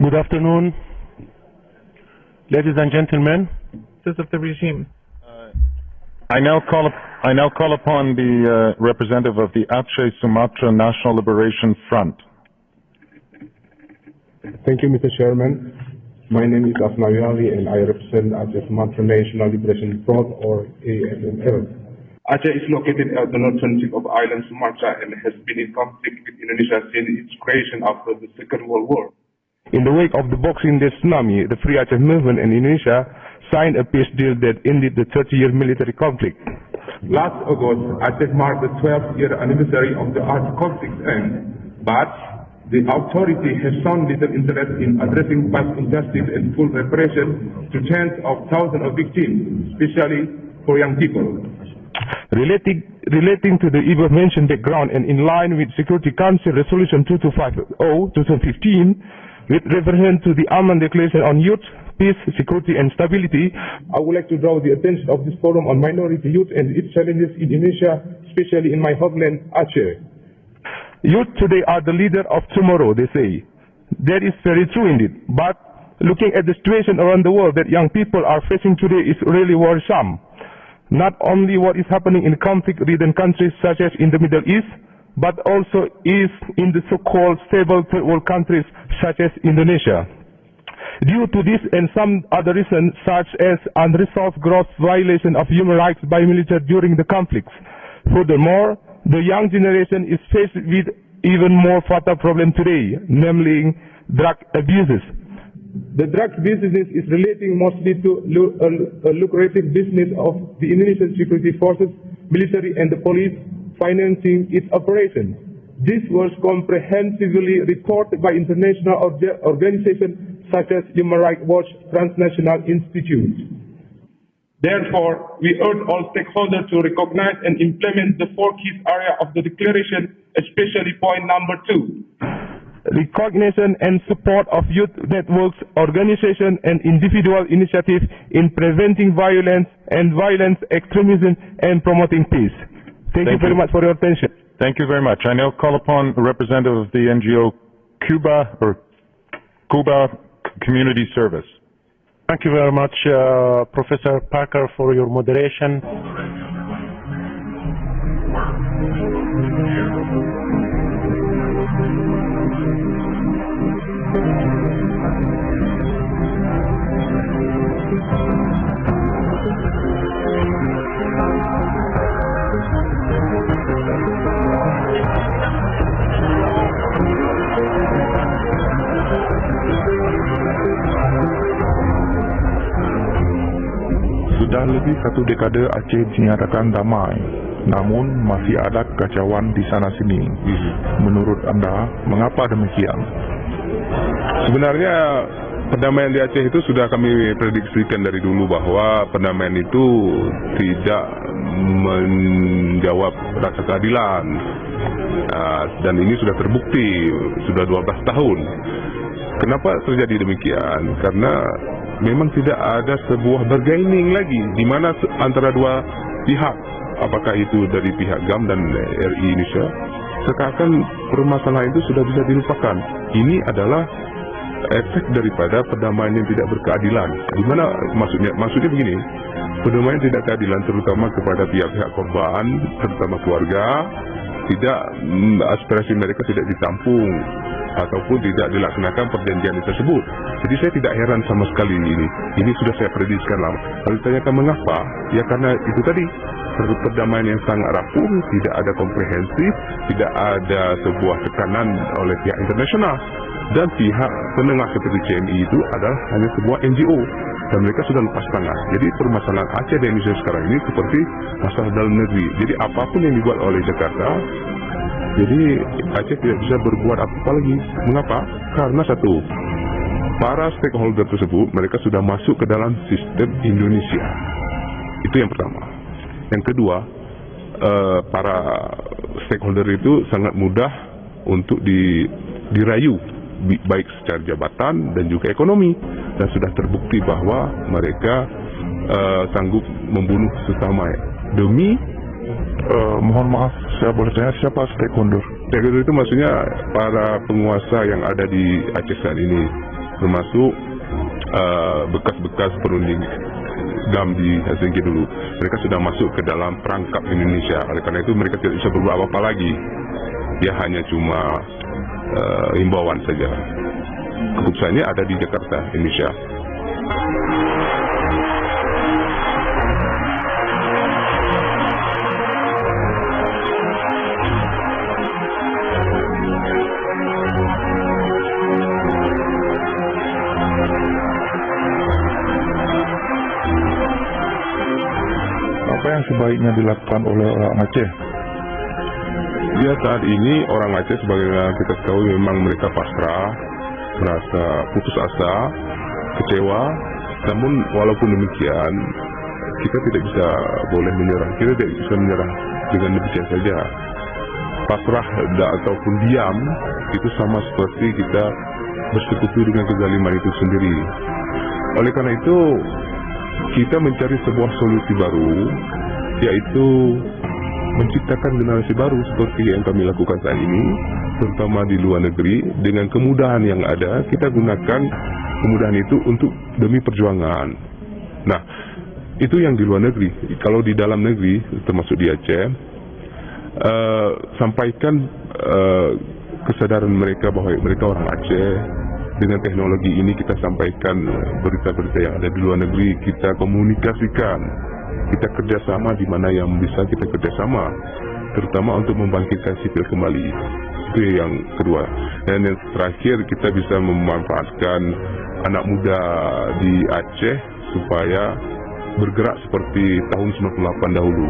Good afternoon, ladies and gentlemen. Of the regime. I now call upon the representative of the Aceh Sumatra National Liberation Front. Thank you, Mr. Chairman. My name is Asnawi Ali and I represent Aceh Sumatra National Liberation Front, or ASNL. Aceh is located at the northern tip of island Sumatra and has been in conflict with Indonesia since its creation after the Second World War. In the wake of the Boxing Day tsunami, the Free Aceh movement in Indonesia signed a peace deal that ended the 30-year military conflict. Last August, Aceh marked the 12th-year anniversary of the armed conflict's end, but the authority has shown little interest in addressing past injustice and full reparation to tens of thousands of victims, especially for young people. Relating to the above-mentioned background and in line with Security Council Resolution 2250/2015, with reference to the Aman Declaration on Youth, Peace, Security and Stability, I would like to draw the attention of this forum on minority youth and its challenges in Indonesia, especially in my homeland, Aceh. Youth today are the leader of tomorrow, they say. That is very true indeed. But looking at the situation around the world that young people are facing today is really worrisome. Not only what is happening in conflict-ridden countries such as in the Middle East, but also is in the so-called stable third world countries such as Indonesia. Due to this and some other reasons such as unresolved gross violation of human rights by military during the conflicts. Furthermore, the young generation is faced with even more fatal problem today, namely drug abuses. The drug business is relating mostly to a lucrative business of the Indonesian security forces, military and the police financing its operation. This was comprehensively reported by international organizations such as Human Rights Watch, Transnational Institute. Therefore, we urge all stakeholders to recognize and implement the 4 key areas of the declaration, especially point number 2. Recognition and support of youth networks, organizations and individual initiatives in preventing violence and violence extremism and promoting peace. Thank you very much for your attention. Thank you very much. I now call upon a representative of the NGO Cuba Community Service. Thank you very much, Professor Parker, for your moderation. Sudah lebih 1 dekade Aceh dinyatakan damai, namun masih ada kekacauan di sana-sini. Menurut Anda, mengapa demikian? Sebenarnya perdamaian di Aceh itu sudah kami prediksikan dari dulu bahwa perdamaian itu tidak menjawab rasa keadilan. Dan ini sudah terbukti, sudah 12 tahun. Kenapa terjadi demikian? Karena memang tidak ada sebuah bargaining lagi di mana antara dua pihak, apakah itu dari pihak GAM dan RI Indonesia, seakan permasalahan itu sudah bisa dilupakan. Ini adalah efek daripada perdamaian yang tidak berkeadilan. Di mana maksudnya begini, perdamaian tidak keadilan terutama kepada pihak-pihak korban, terutama keluarga, tidak aspirasi mereka tidak ditampung ataupun tidak dilaksanakan perjanjian tersebut. Jadi saya tidak heran sama sekali ini. Ini sudah saya prediksikan lama. Kalau ditanyakan mengapa, ya karena itu tadi, perdamaian yang sangat rapuh, tidak ada komprehensif, tidak ada sebuah tekanan oleh pihak internasional. Dan pihak penengah seperti CMI itu adalah hanya sebuah NGO. Dan mereka sudah lepas tangan. Jadi permasalahan Aceh dan Indonesia sekarang ini seperti masalah dalam negeri. Jadi apapun yang dibuat oleh Jakarta, jadi Aceh tidak bisa berbuat apa lagi. Mengapa? Karena satu, para stakeholder tersebut mereka sudah masuk ke dalam sistem Indonesia. Itu yang pertama. Yang kedua, para stakeholder itu sangat mudah untuk dirayu, baik secara jabatan dan juga ekonomi, dan sudah terbukti bahwa mereka sanggup membunuh sesama demi Mohon maaf, saya boleh tanya siapa stakeholder? Stakeholder itu maksudnya para penguasa yang ada di Aceh saat ini. termasuk bekas-bekas perunding GAM di Helsinki dulu. Mereka sudah masuk ke dalam perangkap Indonesia. Oleh karena itu mereka tidak bisa berbuat apa-apa lagi. Dia hanya cuma himbauan saja. Keputusannya ada di Jakarta, Indonesia. Apa yang sebaiknya dilakukan oleh orang Aceh? Ya, saat ini orang Aceh sebagaimana kita ketahui memang mereka pasrah, merasa putus asa, kecewa. Namun walaupun demikian, kita tidak bisa boleh menyerah. Kita tidak bisa menyerah dengan demikian saja. Pasrah ataupun diam itu sama seperti kita bersekutu dengan kezaliman itu sendiri. Oleh karena itu, kita mencari sebuah solusi baru, yaitu menciptakan generasi baru seperti yang kami lakukan saat ini, terutama di luar negeri. Dengan kemudahan yang ada, kita gunakan kemudahan itu untuk demi perjuangan. Nah, itu yang di luar negeri. Kalau di dalam negeri, termasuk di Aceh, sampaikan kesadaran mereka bahwa mereka orang Aceh. Dengan teknologi ini kita sampaikan berita-berita yang ada di luar negeri, kita komunikasikan, kita kerjasama di mana yang bisa kita kerjasama, terutama untuk membangkitkan sipil kembali. Itu yang kedua. Dan yang terakhir, kita bisa memanfaatkan anak muda di Aceh supaya bergerak seperti tahun 98 dahulu,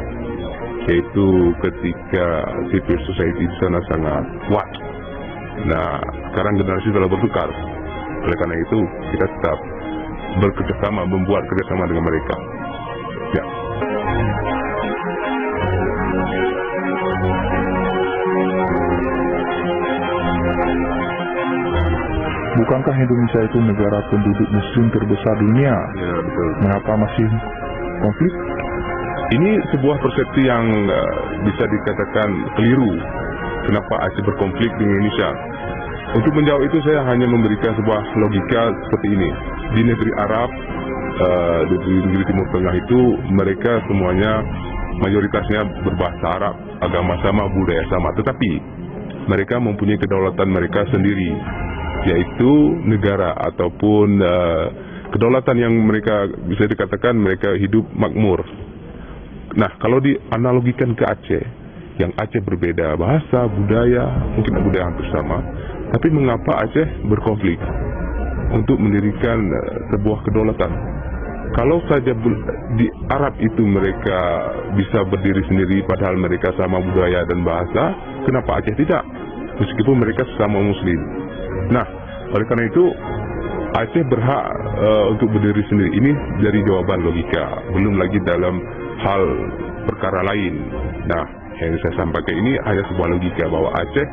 yaitu ketika civil society di sana sangat kuat. Nah, sekarang generasi telah bertukar. Oleh karena itu, kita tetap bekerjasama, membuat kerjasama dengan mereka. Ya. Bukankah Indonesia itu negara penduduk muslim terbesar dunia? Ya, betul. Mengapa masih konflik? Ini sebuah persepsi yang bisa dikatakan keliru. Kenapa Aceh berkonflik dengan Indonesia? Untuk menjawab itu, saya hanya memberikan sebuah logika seperti ini. Di negeri Arab, di negeri Timur Tengah itu, mereka semuanya mayoritasnya berbahasa Arab, agama sama, budaya sama. Tetapi mereka mempunyai kedaulatan mereka sendiri, yaitu negara ataupun kedaulatan yang mereka bisa dikatakan mereka hidup makmur. Nah, kalau dianalogikan ke Aceh, yang Aceh berbeda bahasa, budaya, mungkin budaya hampir sama, tapi mengapa Aceh berkonflik untuk mendirikan sebuah kedaulatan? Kalau saja di Arab itu mereka bisa berdiri sendiri padahal mereka sama budaya dan bahasa, kenapa Aceh tidak? Meskipun mereka sesama muslim. Nah, oleh karena itu Aceh berhak untuk berdiri sendiri. Ini dari jawaban logika, belum lagi dalam hal perkara lain. Nah, yang saya sampaikan ini hanya sebuah logika bahwa Aceh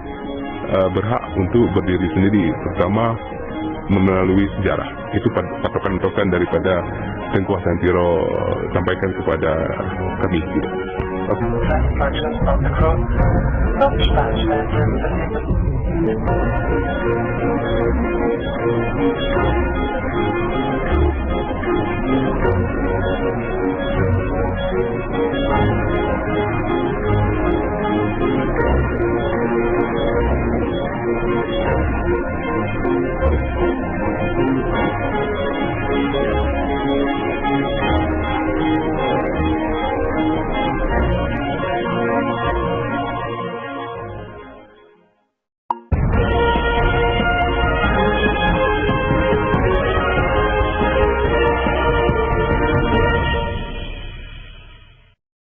berhak untuk berdiri sendiri, terutama melalui sejarah. Itu patokan-patokan daripada Tengku Hasantiro sampaikan kepada kami.